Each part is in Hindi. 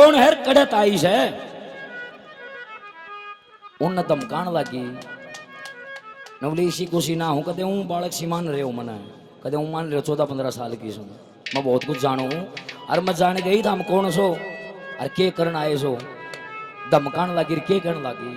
कौन है कड़त आईश है उन धमकान लगी नवली इसी खुशी ना हूं कदे हूं बालक सी मान रहे हो मना कदे हूं मान रहे हो 14-15 साल की सू मैं बहुत कुछ जानू हूं और मैं जान गई था हम कौन सो और के करन आए सो धमकान लगी के करन लगी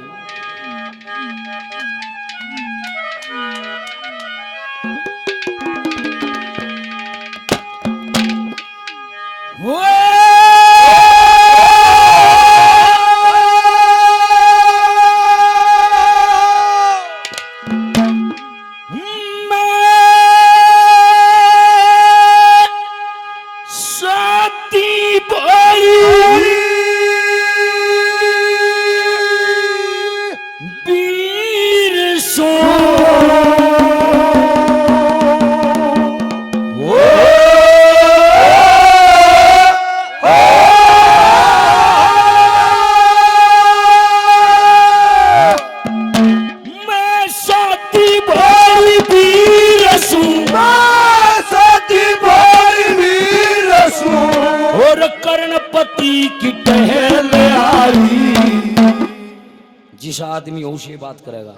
जिस आदमी हो उसे बात करेगा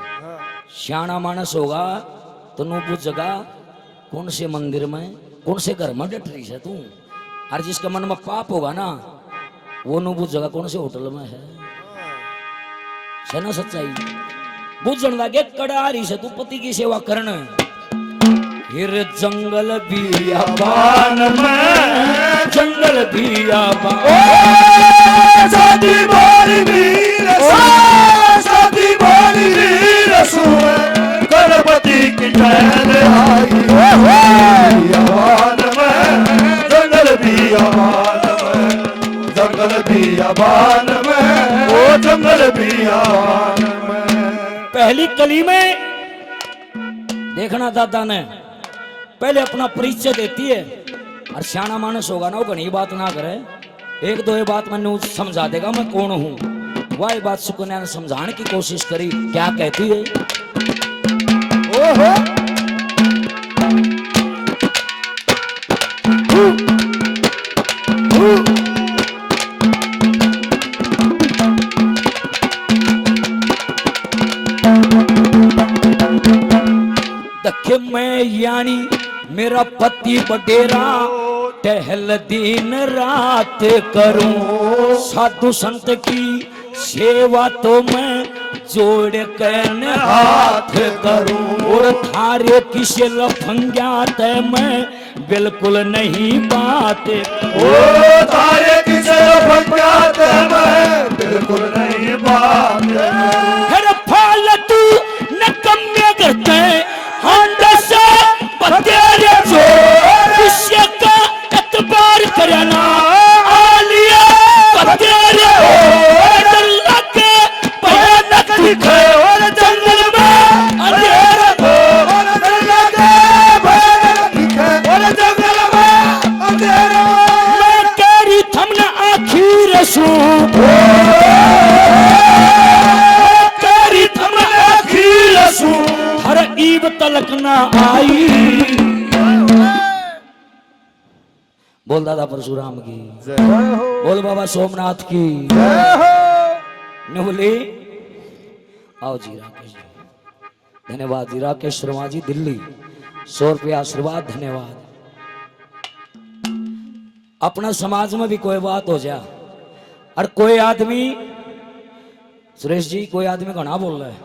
सियाना मानस होगा तो नू पूछेगा कौन से मंदिर में कौन से घर में डट रही है तू और जिसके मन में पाप होगा ना वो नू पूछेगा कौन से होटल में है ना सच्चाई बुझन लगे कड़ा रही से तू पति की सेवा करना फिर जंगल बियाबान में जंगल बियाबान शादी बारी वीर शादी बारी वीर गणपति की टहल आई बियाबान में जंगल बियाबान में जंगल बियाबान में वो जंगल बियाबान में पहली कली में देखना दादा ने पहले अपना परिचय देती है और सियाना मानस होगा ना वो घनी बात ना करे एक दो ये बात मैंने समझा देगा मैं कौन हूं वह बात सुकन्या ने समझाने की कोशिश करी क्या कहती है ओहो दखे मैं यानी मेरा पति बडेरा टहल दिन रात करूं साधु संत की सेवा तो मैं जोड़ कर हाथ करूं और थारे किसे लफंग्यात मैं बिल्कुल नहीं बात ओ थारे किसे लफंग्यात मैं बिल्कुल नहीं बात हर फालतू नकम्मे करते हांडा से बतेरे जो किसे का एतबार करना आलिया बतेरे अल्लाह के भयानक दिखे और जंगल में अंधेरा और अल्लाह के भयानक दिखे और जंगल में अंधेरा मैं तेरी थमना आखिर सू तेरी थमना आखिर सू हर ईब तलक ना आई बोल दादा परशुराम की बोल बाबा सोमनाथ की बोले आओ जी राकेश जी धन्यवाद जी राकेश शर्मा जी दिल्ली 100 रुपया आशीर्वाद धन्यवाद अपना समाज में भी कोई बात हो जा और कोई आदमी सुरेश जी कोई आदमी घना बोल रहा है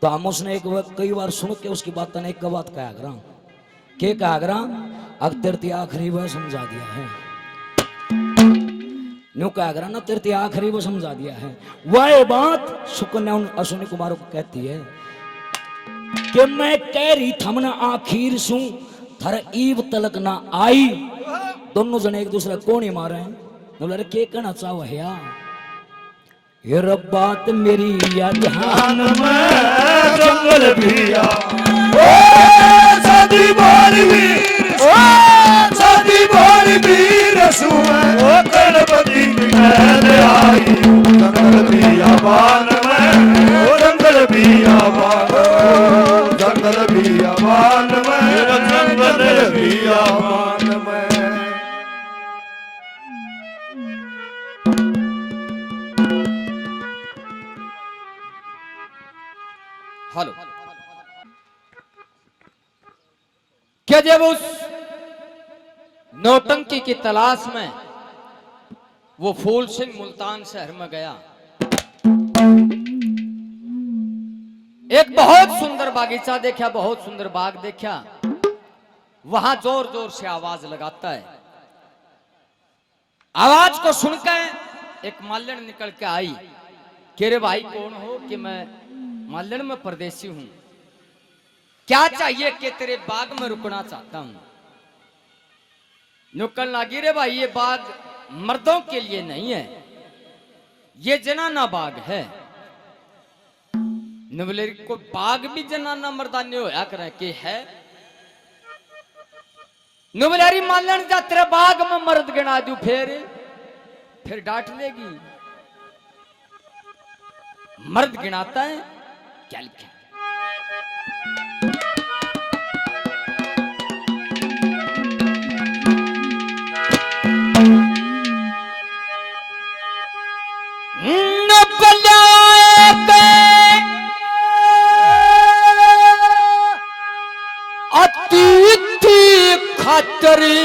तो हम उसने एक कई बार सुन के उसकी बात ने एक बात कहा करा के कहा करा अगर तेरे आखिरी वह समझा दिया है न्यू कहा करा ना तेरे आखिरी वो समझा दिया है वह बात सुकन्या अश्विनी कुमार को कहती है कि मैं कह रही थमना आखिर सू थर ईब तलक ना आई दोनों जने एक दूसरे कोने मारे हैं बोले के कहना चाहो है ये रब बात मेरी या ध्यान में जंगल बिया शादी बारी वीर शादी बारी वीर ओ गणपति की टहल आई जंगल बियाबान में ओ जंगल बियाबान जंगल बियाबान में जंगल बियाबान में हेलो क्या जब उस नौटंकी की तलाश में वो फूल सिंह मुल्तान शहर में गया, एक बहुत सुंदर बागीचा देखा, बहुत सुंदर बाग देखा, वहां जोर जोर से आवाज लगाता है। आवाज को सुनकर एक माल्यण निकल के आई कि रे भाई कौन हो? कि मैं माल्यण में परदेसी हूं, क्या चाहिए? कि तेरे बाग में रुकना चाहता हूं। नुक्कड़ लागी, रे भाई ये बाग मर्दों के लिए नहीं है, ये जनाना बाग है। नवले को बाग भी जनाना मर्दानी होया करे कि है। नुबलारी मालन जा तेरे बाग में मर्द गिना दू, फिर डांट लेगी। मर्द गिनाता है, क्या लिखा? खातरी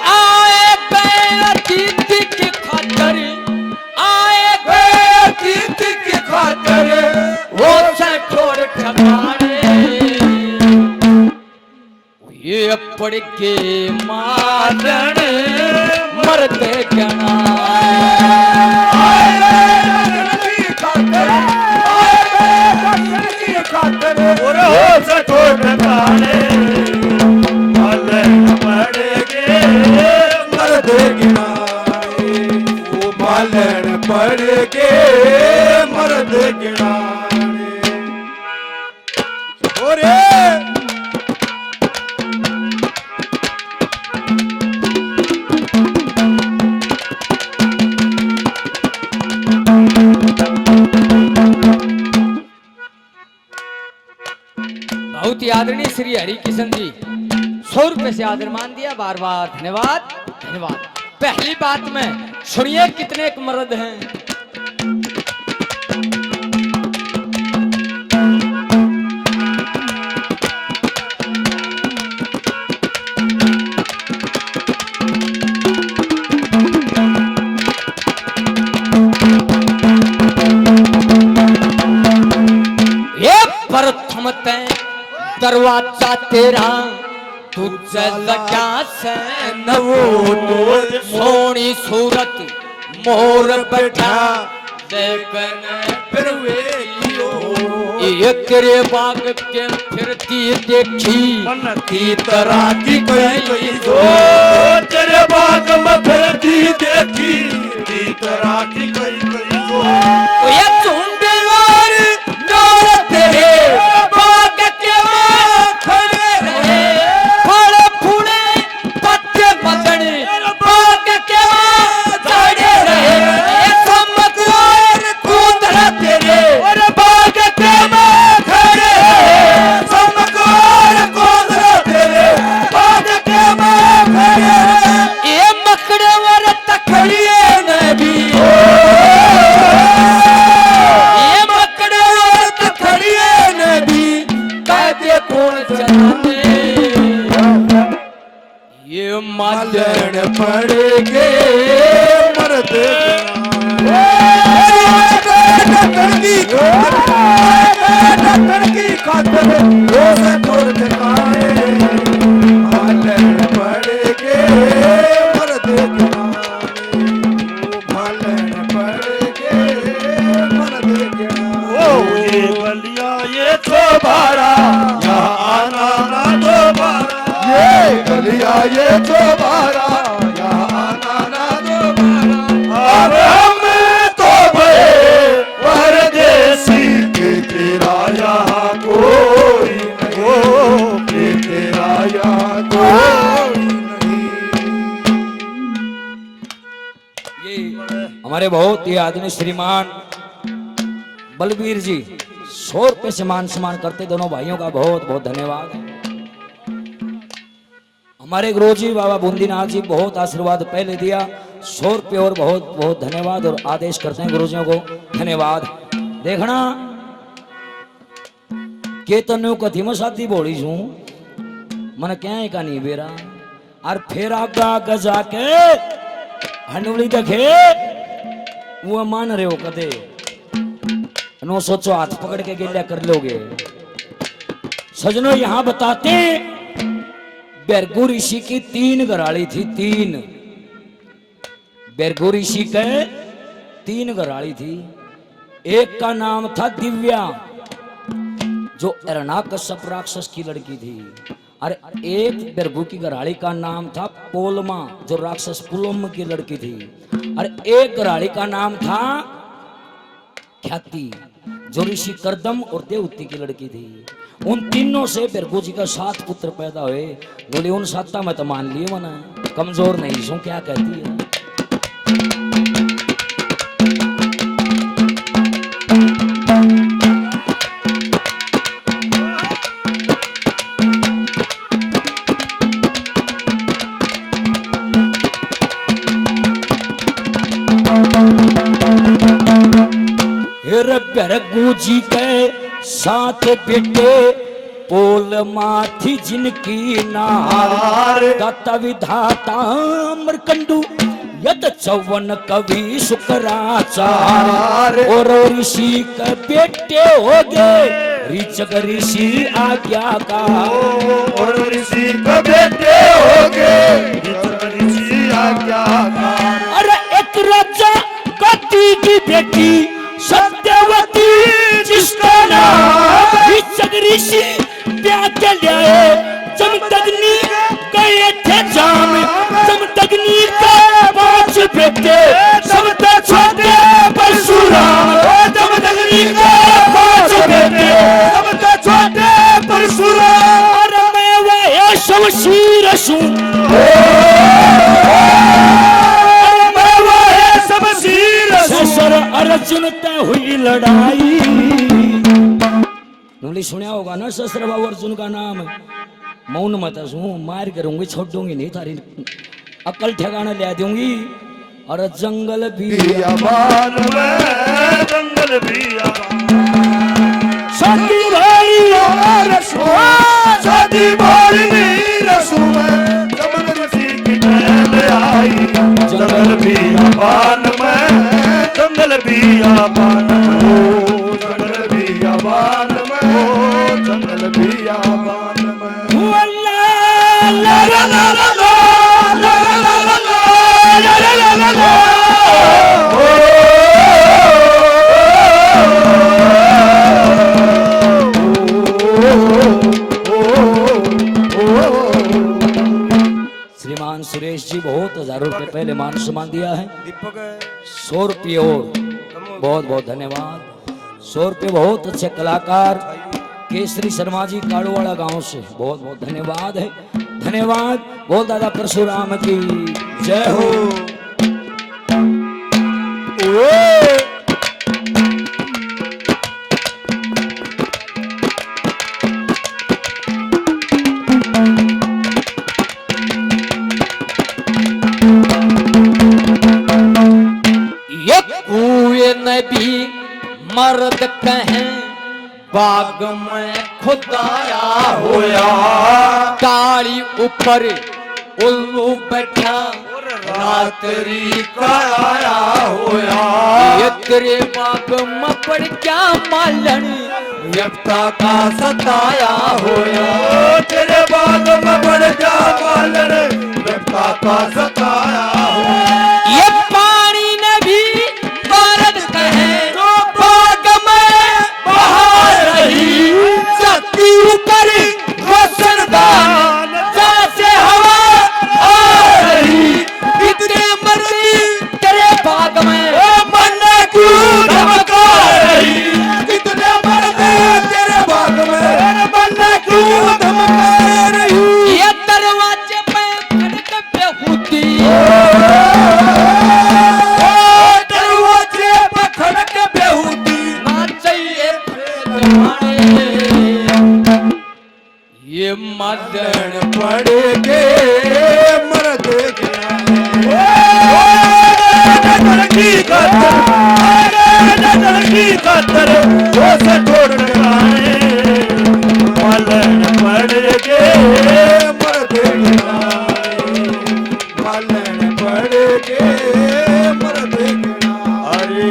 आए गए अतिथि की खातर, आए गए अतिथि की खातर, वो से छोड़ ठकाने ये पड़ के मारण मर्द गना। पड़ के मर्द गिनाने बहुत ही आदरणीय श्री हरि किशन जी 100 रुपए से आदर मान दिया, बार बार धन्यवाद धन्यवाद। पहली बात में सुनिए कितने एक मर्द हैं। ये प्रथम तय दरवाजा तेरा तुझे लगा से नवो सोनी सूरत मोर बैठा लेकिन फिर ये तेरे बाग के फिरती देखी की तरह की कोई जो तेरे बाग में फिरती देखी की तरह की कोई जो ये चुंडीवार नौर तेरे बाग के खड़े रहे, फल फूले पत्ते बदने बाग के खड़े रहे। समकुआर कूदरा तेरे और बाग के खड़े समकुआर कूदरा तेरे बाग के खड़े ये मकड़े वर तखड़िए नबी, ये मकड़े वर तखड़िए नबी कायदे कौन चलाते? ये मालन पड़ेगे मर्द की खातर वो से छोड़ ठिकाने मालन पड़ेगे मर्द मालन पड़ेगे मर्द ये बलिया ये दोबारा यहाँ आना ना दोबारा, ये गलिया ये दोबारा यहाँ आना ना दोबारा। अब हम तो भये परदेसी के तेरा यहाँ कोई नहीं, के तेरा यहाँ कोई नहीं। ये हमारे बहुत ही आदरणीय श्रीमान बलबीर जी 100 रुपए से मान सम्मान करते दोनों भाइयों का बहुत बहुत धन्यवाद। हमारे गुरुजी बाबा बूंदीनाथ जी बहुत आशीर्वाद पहले दिया, 100 रुपए और बहुत बहुत धन्यवाद और आदेश करते हैं गुरुजियों को धन्यवाद। देखना केतन कथी में शादी बोली छू मन क्या का नहीं बेरा और फिर आगा आगा जाके हंडुली देखे वो मान रहे हो कदे नो सोचो हाथ पकड़ के गिल्ला कर लोगे। सजनों यहां बताते बेरगू ऋषि की 3 घराड़ी थी, 3 बेरगू ऋषि के 3 घराड़ी थी। एक का नाम था दिव्या जो हिरण्याकश्यप राक्षस की लड़की थी, और एक बेरगू की घराड़ी का नाम था पोलमा जो राक्षस पुलम की लड़की थी, और एक घराड़ी का नाम था ख्याति जो ऋषि करदम और देवती की लड़की थी। उन तीनों से बेरगू जी का 7 पुत्र पैदा हुए। बोले उन 7 में तो मान लिए मना कमजोर नहीं सो क्या कहती है। बेरगू जी के 7 बेटे पोलमा थी जिनकी नार, दाता विधाता अमरकंडू यद 54 कवि शुक्राचार, और ऋषि के बेटे हो गए ऋचक ऋषि आज्ञाकार, और ऋषि के बेटे हो गए ऋचक ऋषि आज्ञाकार। अरे एक राजा गति की बेटी सत्यवती जिसका नाम ऋचक ऋषि ब्याह के लिए जमदग्नि गए थे जाम। जमदग्नि के 5 बेटे सबसे छोटे परशुराम, जमदग्नि के 5 बेटे सबसे छोटे परशुराम। और मैं वह शमशीर हूँ, अर्जुन तय हुई लड़ाई। तुमने सुना होगा ना शस्त्र बाबू अर्जुन का नाम, मौन मत हूँ मार करूंगी छोड़ूंगी नहीं तारी अकल ठिकाना ले दूंगी। और जंगल भी बियाबान में जंगल शादी भाई शादी रसू में जंगल ऋषि की टहल आई। जंगल बियाबान में जंगल बियाबान में जंगल बियाबान में जंगल बियाबान में। ला ला ला ला ला ला ला ला श्रीमान सुरेश जी बहुत 1000 रुपए पहले मान सम्मान दिया है। 100 रुपये और बहुत बहुत धन्यवाद। 100 रुपये बहुत अच्छे कलाकार केसरी शर्मा जी काड़ूवाड़ा गांव से बहुत बहुत धन्यवाद है। धन्यवाद। बोल दादा परशुराम की जय हो। नबी मर्द कहें बाग में खुदाया होया, ताली ऊपर उल्लू बैठा रात्रि का आया होया। ये तेरे बाग में पड़ क्या मालन व्यक्ता का सताया होया। तेरे बाग में पड़ क्या मालन व्यक्ता का सताया होया। ये पानी ने भी मर्द कहे बाग में बहार रही, छाती ऊपर रोशनदान जैसे हवा आ रही। इतने मर्दी तेरे बाग में मन क्यों धमका रही। कितने मर्द तेरे बाग में मन क्यों धमका रही। ये दरवाजे पे खड़क पे होती पड़ेगे मर्द नजर की कदर नजर की कदर वो से छोड़ आए मलन पड़ेगे मर्द मलन पड़ेगे मर्द अरे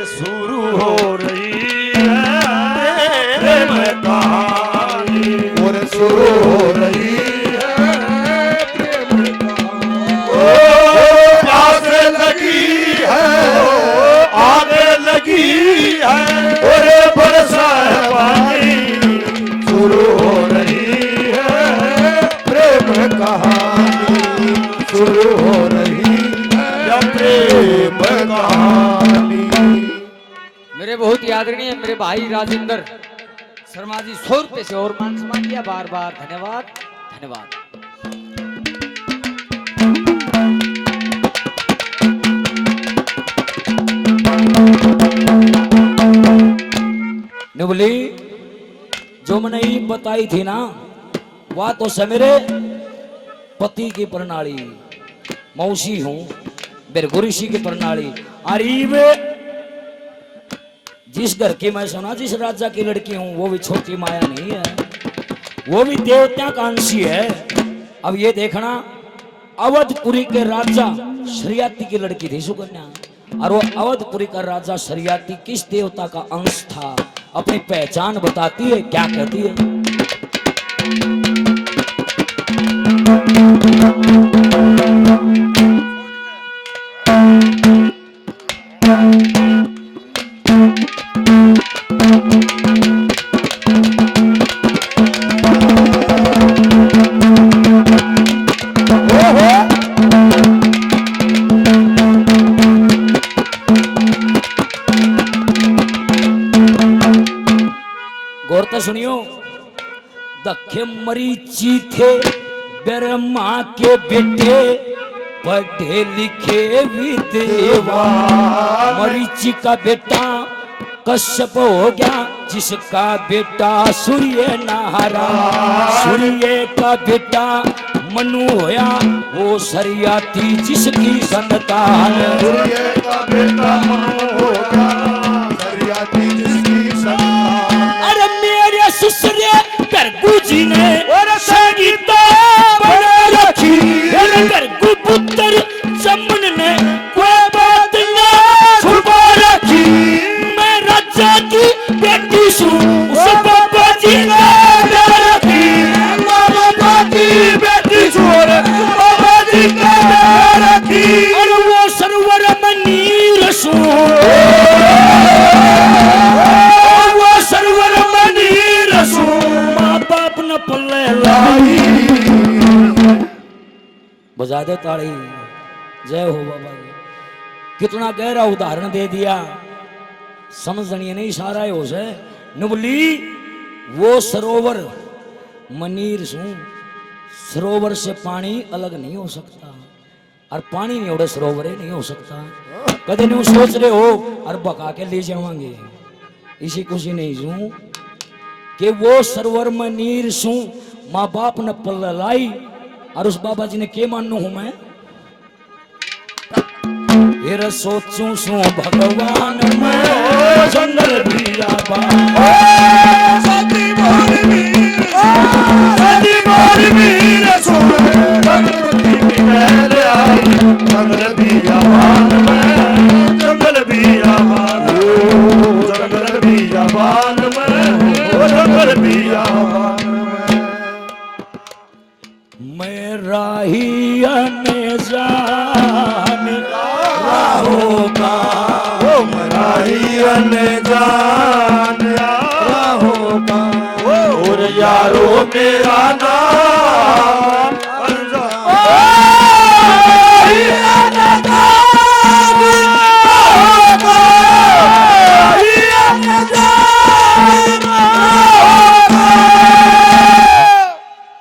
शुरू हो रही है प्रेम कहानी और शुरू हो रही है प्रेम कहानी ओ प्यास लगी है आगे लगी है और बरसा है पानी शुरू हो रही है प्रेम कहानी शुरू हो रही है प्रेम कहानी। मेरे बहुत आदरणीय मेरे भाई राजेंद्र शर्मा जी 100 रुपए से और मान सम्मान किया, बार बार धन्यवाद धन्यवाद। निबली जो मैंने ये बताई थी ना वह तो से मेरे पति की प्रणाली मौसी हूं बेरगुरिशी की प्रणाली अरीब जिस घर की मैं सुना जिस राजा की लड़की हूं वो भी छोटी माया नहीं है, वो भी देवता का अंशी है। अब ये देखना अवधपुरी के राजा शरियाती की लड़की थी सुकन्या और वो अवधपुरी का राजा शरियाती किस देवता का अंश था अपनी पहचान बताती है, क्या कहती है। गौर तो सुनियो, दखे मरीची थे ब्रह्मा के बेटे पढ़े लिखे विदेवा। मरीची का बेटा कश्यप हो गया जिसका बेटा सूर्य नारायण। सूर्य का बेटा मनु होया वो शरियाती जिसकी संतान। सूर्य का बेटा मनु हो गया शरियाती जिसकी संतान। अरे मेरे ससुर करगु जी ने और संगीता बना रखी। अरे करगु पुत्र जमन ने कोई बात ना छुपा रखी। मैं राजा की बेटी सू उस बाबा जी ने प्यार रखी। बाबा की बेटी छोड़ बाबा जी का प्यार रखी। और वो सरवर मनीर सू माँ बाप न पल्ले लाई। बजा दे ताड़ी, जय हो बाबा। कितना गहरा उदाहरण दे दिया, समझनी नहीं सारा हो से। नुबली वो सरोवर मनीर सू, सरोवर से पानी अलग नहीं हो सकता और पानी नहीं उड़े सरोवर नहीं हो सकता। कदे नहीं सोच रहे हो और बका के ले जावांगे इसी खुशी नहीं सू कि वो सरोवर में नीर सू माँ बाप ने पल लाई। और उस बाबा जी ने के मानू हूं मैं फिर सोचू सू भगवान में जंगल भी आबा। सती मोर वीर सुन भगवती की महल आई। जंगल भी आबाद में जंगल भी आबाद जंगल भी आबाद में जंगल भी आबाद में। मैं राही ने जान राहों का वो मराही अनजान राहों का और यारो मेरा नाम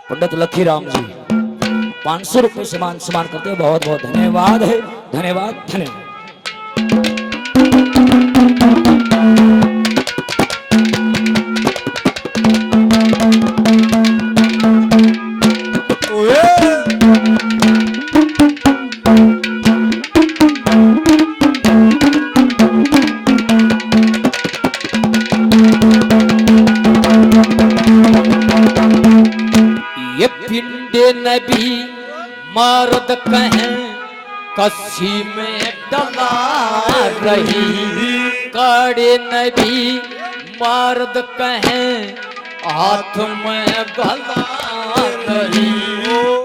पंडित लखीराम जी 500 रुपए से मान सम्मान करते हैं, बहुत बहुत धन्यवाद है, धन्यवाद धन्यवाद। मारद कहें कस्सी में डला रही, कड़े नबी मारद कहें हाथ में गला रही,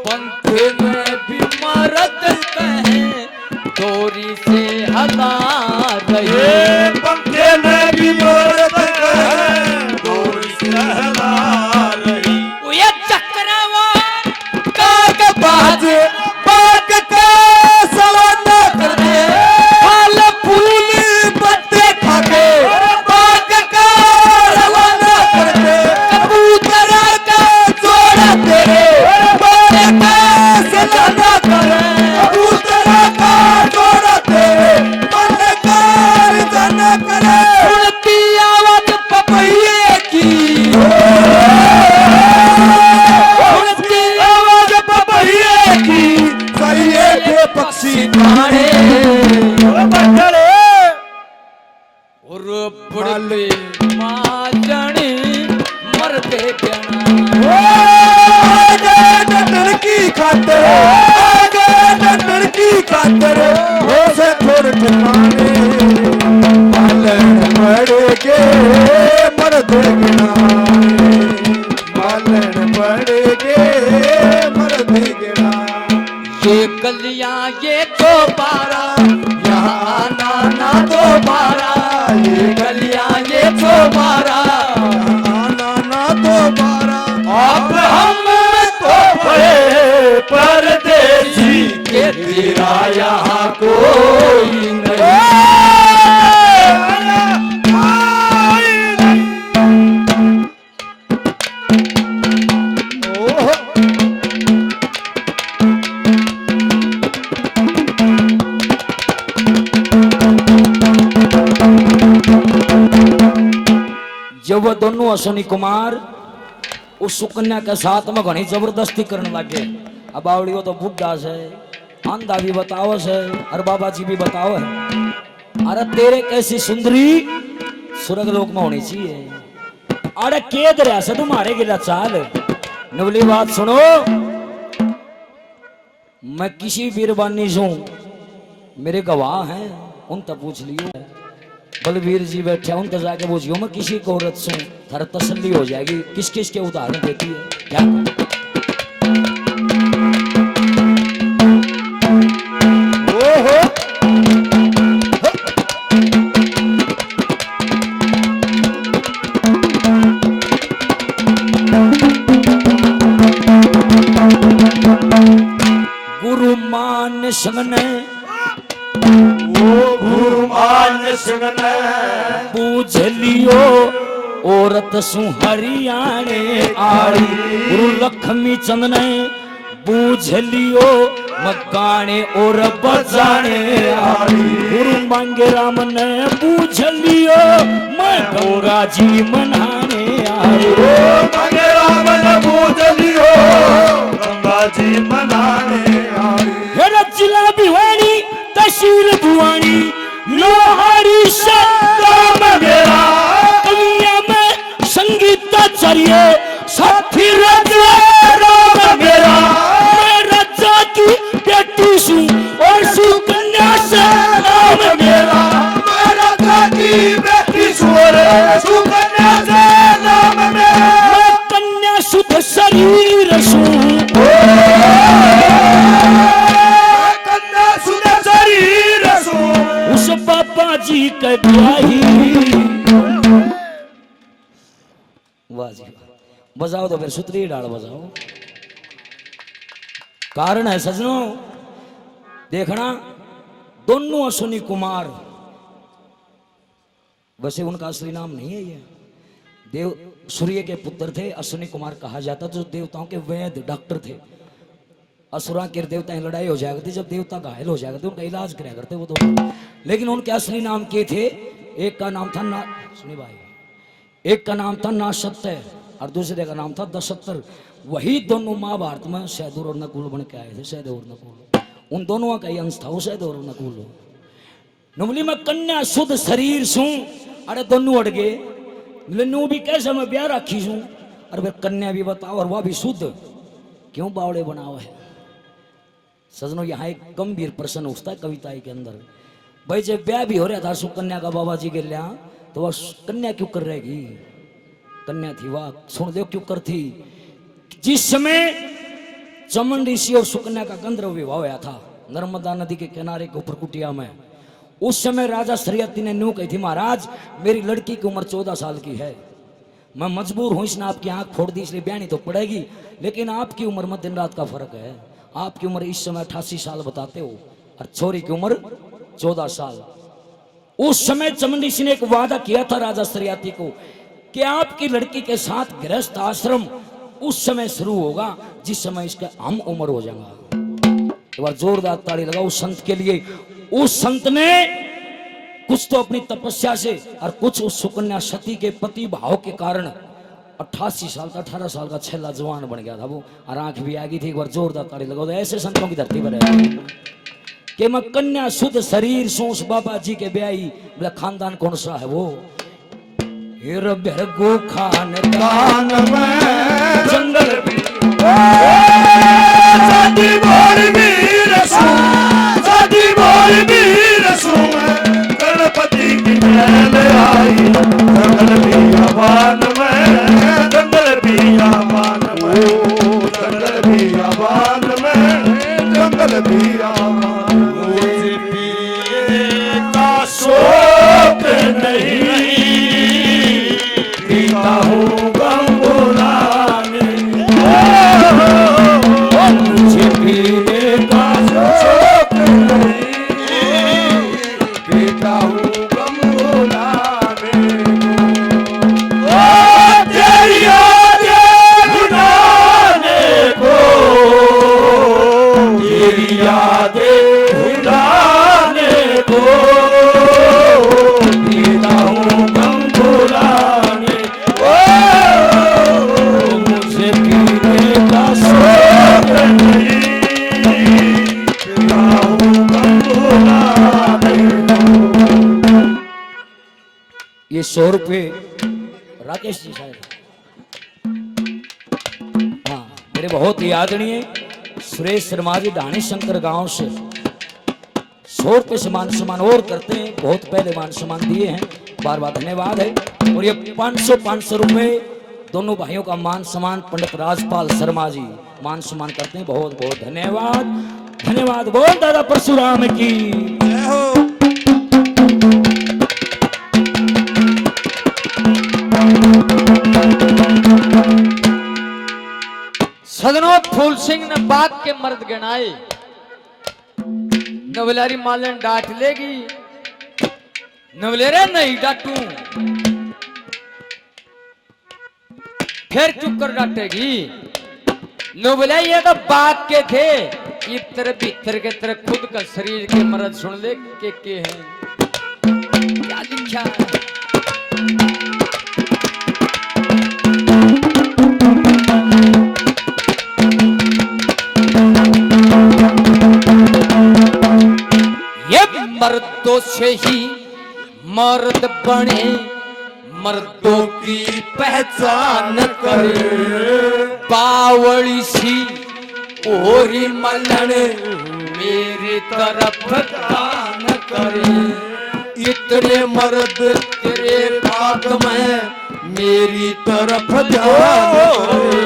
पंखे में भी मारद कहें डोरी से हला रही, पंखे में भी मारद कहें डोरी से हला रही। ये चक्रवात काग बाज बाग का सवाना कर दे, फल फूल पत्ते खाके बाग का रवाना कर दे, कबूतर का जोड़ा तेरे बारे का सलाना करे, कबूतर का जोड़ा तेरे बारे का रवाना करे। सुनती आवाज पपैये की, सुनती आवाज पपैये की, सरिये के पक्षी गाने बंदरे और पड़ते माजनी मरते गना, आगे डंडन की खातिर, आगे डंडन की खातिर हो से थोड़े ठिकाने मालन पड़ के मर्द गिनाए, मालन पड़ के मर्द गिनाए। ये गलियां ये दोबारा यहाँ आना ना दोबारा, ये गलियां ये दोबारा आना ना दोबारा, अब हम तो पड़े परदेसी के तेरा यहाँ कोई नहीं। जब वो दोनों अश्विनी कुमार उस सुकन्या के साथ में घनी जबरदस्ती करने लगे। अब आवड़ियो तो बुढ़ा से, अंधा भी बताओ से, और बाबा जी भी बताओ है। अरे तेरे कैसी सुंदरी स्वर्ग लोक में होनी चाहिए। अरे के दरिया से तुम्हारे गिरा चाल नवली बात सुनो, मैं किसी बीरबानी हूं, मेरे गवाह हैं, उन तक पूछ लियो। बलबीर जी बैठे उन तक जाके पूछियो, मैं किसी को औरत से थारा तसल्ली हो जाएगी। किस किस के उदाहरण देती है क्या? गुरु मान संगने गुरुमान सिंह ने पूछ लियो औरत सु हरियाणे आड़ी। गुरु लक्ष्मी चंद ने पूछ लियो मकाने और बजाने आड़ी। गुरु मांगे राम ने पूछ लियो मैं गौरा जी मनाने आई। मांगे राम ने पूछ लियो गंगा जी मनाने आई। रचिला भिवानी तहसील भुवानी लोहारी संग्राम मेरा दुनिया में संगीताचार्य साथी राजा राम मेरा। मैं राजा की बेटी हूँ और सुकन्या से नाम मेरा। मैं राजा की बेटी सुकन्या से नाम मेरा। मैं कन्या शुद्ध शरीर हूँ, कन्या सुध शरीर सो उस बाबा जी का ब्याही। वाह जी वाह, बजाओ तो फिर सुतरी डाल बजाओ। कारण है सजनों, देखना दोनों अश्विनी कुमार, वैसे उनका असली नाम नहीं है ये, देव सूर्य के पुत्र थे। अश्विनी कुमार कहा जाता जो देवताओं के वैद्य डॉक्टर थे। असुरा के देवता लड़ाई हो जाया करती, जब देवता घायल हो जाया करते उनका इलाज कराया करते वो दोनों। लेकिन उनके असली नाम क्या थे? एक का नाम था ना, सुनिए भाई, एक का नाम था नासत्य और दूसरे का नाम था दशत्तर। वही दोनों महाभारत में सहदेव और नकुल बन के आए थे। सहदेव और नकुल, उन दोनों का ही अंश था वो सहदेव और नकुल। नमली में कन्या शुद्ध शरीर सू, अरे दोनों अड़ गए। नू भी कैसे मैं ब्याह राखी हूं, और फिर कन्या भी बताओ और वह भी शुद्ध, क्यों बावड़े बनाओ है? सजनों यहाँ एक गंभीर प्रश्न उठता है कविता के अंदर, भाई जब ब्याह भी हो रहा था सुकन्या का बाबा जी के लिया, तो वह कन्या क्यों कर रहेगी? कन्या थी वाह, सुन दो क्यों कर थी। जिस समय चमन ऋषि और सुकन्या का गंधर्व विवाह हुआ था नर्मदा नदी के किनारे के ऊपर कुटिया में, उस समय राजा श्रीयति ने न्यू कही थी, महाराज मेरी लड़की की उम्र 14 साल की है, मैं मजबूर हूं इसने आपकी आंख फोड़ दी, इसलिए ब्यानी तो पड़ेगी, लेकिन आपकी उम्र में दिन रात का फर्क है। आपकी उम्र इस समय 88 साल बताते हो और छोरी की उम्र 14 साल। उस समय चमन ऋषि ने एक वादा किया था राजा श्रीयति को कि आपकी लड़की के साथ गृहस्थ आश्रम उस समय शुरू होगा जिस समय इसका हम उम्र हो जाएगा। एक बार जोरदार ताली लगाओ उस संत के लिए। उस संत ने कुछ तो अपनी तपस्या से और कुछ उस सुकन्या सती के पति भाव के कारण 88 साल का 18 साल का छेला जवान बन गया था वो, और आंख भी आ गई थी। एक बार जोरदार ताली लगाओ। तो ऐसे संतों की धरती पर है कि मैं कन्या शुद्ध शरीर सोस बाबा जी के ब्याही। बोला खानदान कौन सा है वो? गो खानदान में जंगल भी शादी बोल वीर सू, शादी बोल वीर सू, गणपति की महल आई जंगल बियाबान में, जंगल बियाबान में, जंगल बियाबान में, जंगल बियाबान मुझे पीने का शौक नहीं, पीता हूँ गम बुलाने, मुझे पीने का शौक नहीं, पीता हूँ गम बुलाने, तेरी यादें भुलाने को, तेरी यादें भुलाने को, पीता हूँ गम बुलाने, मुझे पीने का शौक नहीं, पीता हूँ गम बुलाने। ये 100 रुपये राकेश जी शायद, हाँ मेरे बहुत ही आदरणीय सुरेश शर्मा जी ढाणी शंकर गांव से 100 रुपये से मान सम्मान और करते हैं, बहुत पहले मान सम्मान दिए हैं, बार बार धन्यवाद है। और ये 500 रुपये दोनों भाइयों का मान सम्मान पंडित राजपाल शर्मा जी मान सम्मान करते हैं, बहुत बहुत धन्यवाद। धन्यवाद बोल दादा परशुराम की जय हो। सदनों फूल सिंह ने बाग के मर्द गणाए, नवलारी मालन डांट लेगी, नवलेरे नहीं डांटू, फिर चुप कर डांटेगी। नवले ये तो बाग के थे, इतर भीतर के तरह खुद का शरीर के मर्द सुन ले के हैं क्या लिखा है। मर्दों से ही मर्द बने, मर्दों की पहचान करे, बावड़ी सी ओरी मलन मेरी तरफ दान करे, इतने मर्द तेरे बाग में मेरी तरफ ध्यान करे,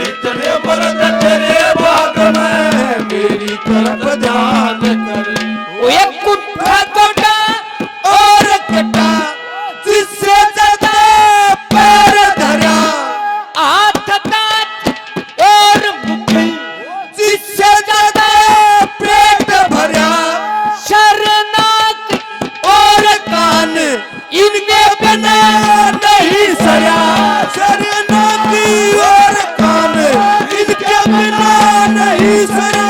इतने मर्द तेरे बाग में मेरी तरफ ध्यान करे। वो एक कुत्ता कोटा और कटा, जिससे ज्यादा पैर धरा, हाथ दांत और मुट्ठी, जिससे ज्यादा पेट भरा, शरनाक और कान इनके बिना नहीं सया, शरनाकी और कान इनके बिना नहीं सया।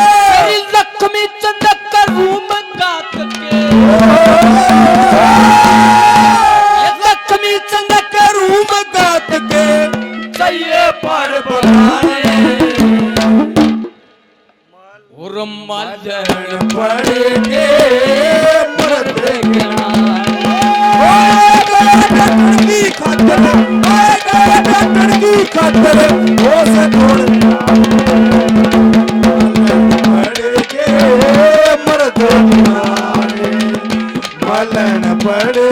लक्ष्मी चंद का रूम गात के, लक्ष्मी चंद का रूम गात के चाहिए पर बुलाने, और मलन पड़ के मर्द की खातिर, की खातिर वो से छोड़ पड़ के मैंने